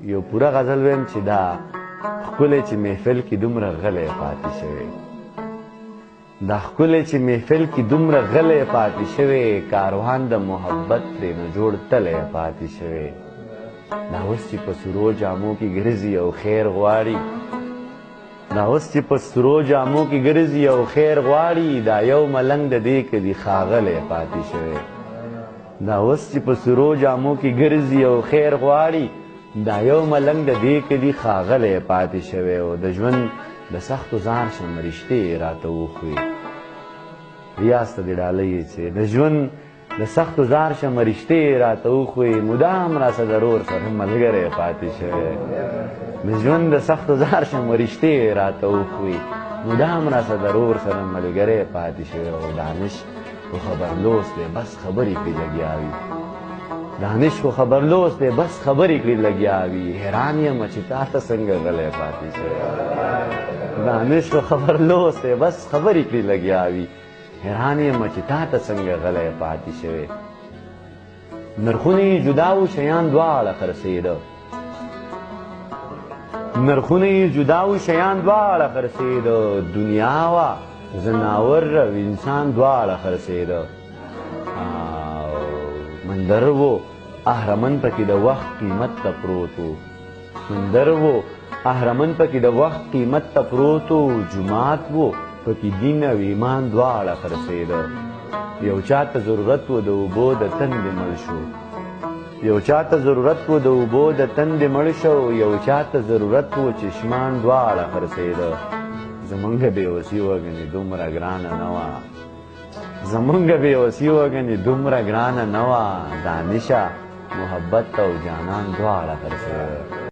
یو پوره غزل ویم چې دا ښکلی چې محفل کې دومره غلی پاتې شوی دا ښکلی چې محفل کې دومره غلی پاتې شوی کاروان د محبت ترېنه جوړ تلی پاتې شوی دا اوس چې په سرو جامو کې ګرځي او خیر غواړي دا اوس چې په سرو جامو کې ګرځي او خیر غواړي دا یو ملنګ د دې کې دی ښاغلی پاتې شوی دا اوس چې په سرو جامو کې ګرځي او خیر غواړي دا یو ملنګ د دې کې دی ښاغلی پاتې شوی او د ژوند د سختو ځان شم رشتې راته وښوي ریاض ته دې ډالۍ چې د ژوند د سختو زار شم رشتې راته وښوي مدام راسه ضرور سره ملګری پاتې شوی د ژوند د سختو زار شم رشتې راته وښوي مدام راسه ضرور سره ملګری پاتې شوی او دانش خو خبرلوس دی بس خبرې کړي لګیا وي دانش خو خبرلوس دی بس خبرې کړي لګیا وي حیران یم چې تا ته څنګه غلی پاتې شوی دانش خو خبرلوس دی بس خبرې کړي لګیا وي حیران یم چې تا ته څنګه غلی پاتې شوی نرخونه یې جدا و شیان دواړه خرڅېده نرخونه یې جدا و شیان دواړه خرڅېده دنیا وه زناور او انسان دواړه خرڅېده مندر و اهرمن پکې د وخت قیمت ته پروت و مندر و اهرمن پکې د وخت قیمت ته پروت و جماعت و پکې دین او ایمان دواړه خرڅېده یو چاته ضرورت و د اوبو د تندې مړ شو یو چاته ضرورت و د اوبو د تندې مړ شو یو چاته ضرورت و چشمان دواړه خرڅېده زمونږ بېوسي وګنې دومره ګرانه نه وه زمونږ بېوسي وګنې دومره ګرانه نه وه دانشه محبت او جانان دواړه خرڅېده